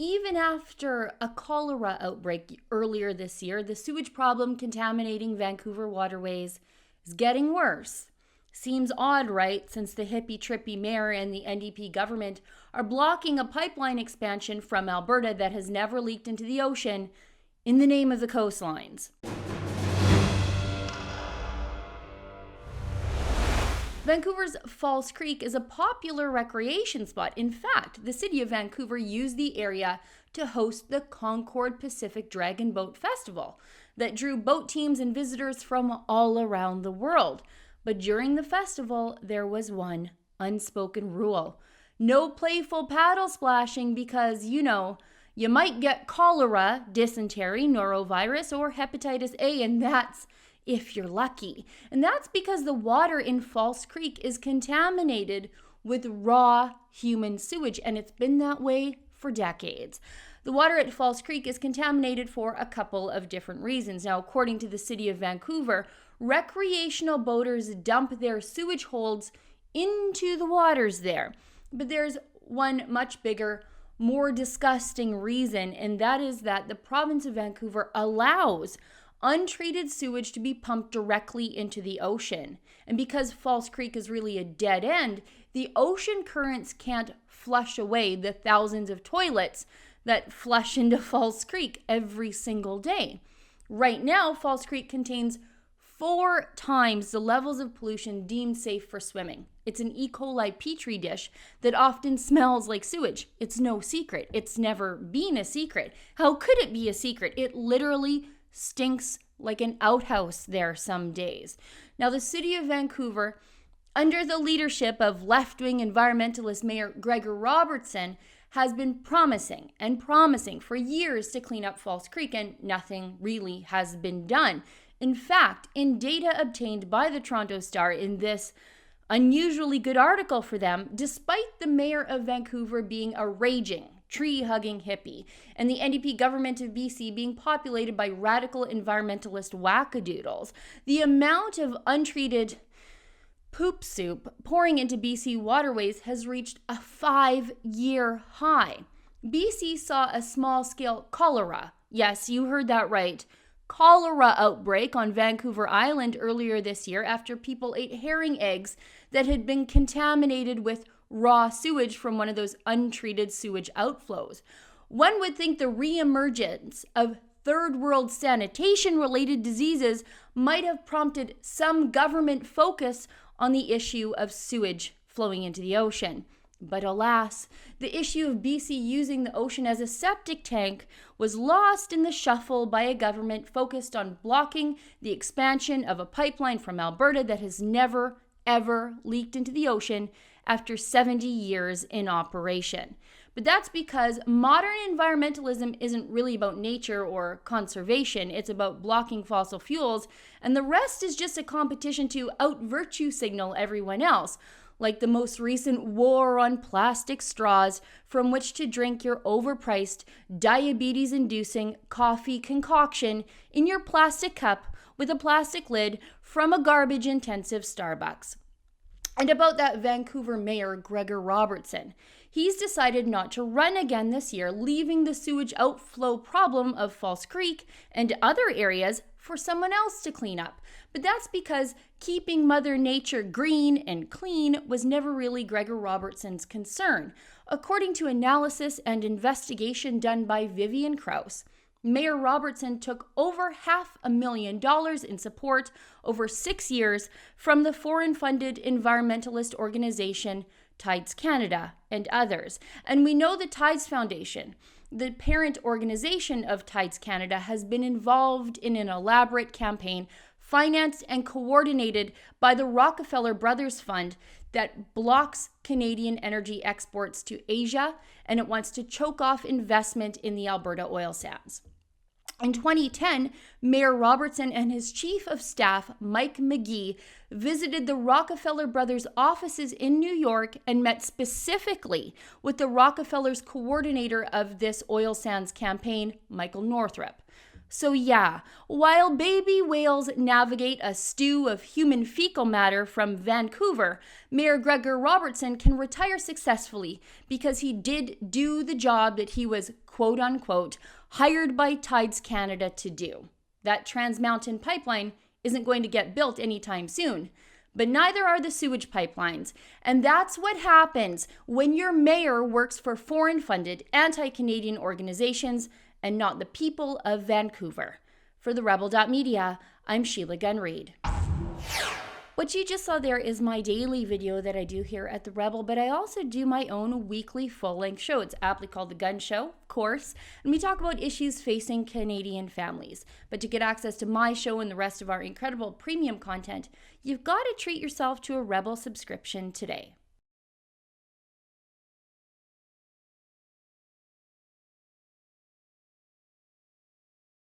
Even after a cholera outbreak earlier this year, the sewage problem contaminating Vancouver waterways is getting worse. Seems odd, right? Since the hippie-trippy mayor and the NDP government are blocking a pipeline expansion from Alberta that has never leaked into the ocean in the name of the coastlines. Vancouver's False Creek is a popular recreation spot. In fact, the city of Vancouver used the area to host the Concord Pacific Dragon Boat Festival that drew boat teams and visitors from all around the world. But during the festival, there was one unspoken rule. No playful paddle splashing because, you might get cholera, dysentery, norovirus, or hepatitis A, and that's if you're lucky. And that's because the water in False Creek is contaminated with raw human sewage, and it's been that way for decades. The water at False Creek is contaminated for a couple of different reasons. Now, according to the city of Vancouver, recreational boaters dump their sewage holds into the waters there. But there's one much bigger, more disgusting reason, and that is that the province of Vancouver allows untreated sewage to be pumped directly into the ocean. And because False Creek is really a dead end, the ocean currents can't flush away the thousands of toilets that flush into False Creek every single day. Right now, False Creek contains 4 times the levels of pollution deemed safe for swimming. It's an E. coli petri dish that often smells like sewage. It's no secret. It's never been a secret. How could it be a secret? It literally stinks like an outhouse there some days. Now, the city of Vancouver, under the leadership of left-wing environmentalist Mayor Gregor Robertson, has been promising for years to clean up False Creek, and nothing really has been done. In fact, in data obtained by the Toronto Star in this unusually good article for them, despite the mayor of Vancouver being a raging, tree-hugging hippie, and the NDP government of BC being populated by radical environmentalist wackadoodles, the amount of untreated poop soup pouring into BC waterways has reached a 5-year high. BC saw a small-scale cholera, yes, you heard that right, cholera outbreak on Vancouver Island earlier this year after people ate herring eggs that had been contaminated with raw sewage from one of those untreated sewage outflows. One would think the reemergence of third world sanitation-related diseases might have prompted some government focus on the issue of sewage flowing into the ocean. But alas, the issue of BC using the ocean as a septic tank was lost in the shuffle by a government focused on blocking the expansion of a pipeline from Alberta that has never, ever leaked into the ocean after 70 years in operation. But that's because modern environmentalism isn't really about nature or conservation. It's about blocking fossil fuels, and the rest is just a competition to out-virtue signal everyone else, like the most recent war on plastic straws from which to drink your overpriced, diabetes-inducing coffee concoction in your plastic cup with a plastic lid from a garbage-intensive Starbucks. And about that Vancouver Mayor, Gregor Robertson. He's decided not to run again this year, leaving the sewage outflow problem of False Creek and other areas for someone else to clean up. But that's because keeping Mother Nature green and clean was never really Gregor Robertson's concern. According to analysis and investigation done by Vivian Krause, Mayor Robertson took over $500,000 in support over 6 years from the foreign-funded environmentalist organization Tides Canada and others. And we know the Tides Foundation, the parent organization of Tides Canada, has been involved in an elaborate campaign financed and coordinated by the Rockefeller Brothers Fund that blocks Canadian energy exports to Asia, and it wants to choke off investment in the Alberta oil sands. In 2010, Mayor Robertson and his chief of staff, Mike McGee, visited the Rockefeller Brothers offices in New York and met specifically with the Rockefellers' coordinator of this oil sands campaign, Michael Northrup. So yeah, while baby whales navigate a stew of human fecal matter from Vancouver, Mayor Gregor Robertson can retire successfully because he did do the job that he was, quote unquote, hired by Tides Canada to do. That Trans Mountain pipeline isn't going to get built anytime soon. But neither are the sewage pipelines. And that's what happens when your mayor works for foreign-funded, anti-Canadian organizations and not the people of Vancouver. For the Rebel.media, I'm Sheila Gunn Reid. What you just saw there is my daily video that I do here at The Rebel, but I also do my own weekly full-length show. It's aptly called The Gun Show, of course, and we talk about issues facing Canadian families. But to get access to my show and the rest of our incredible premium content, you've got to treat yourself to a Rebel subscription today.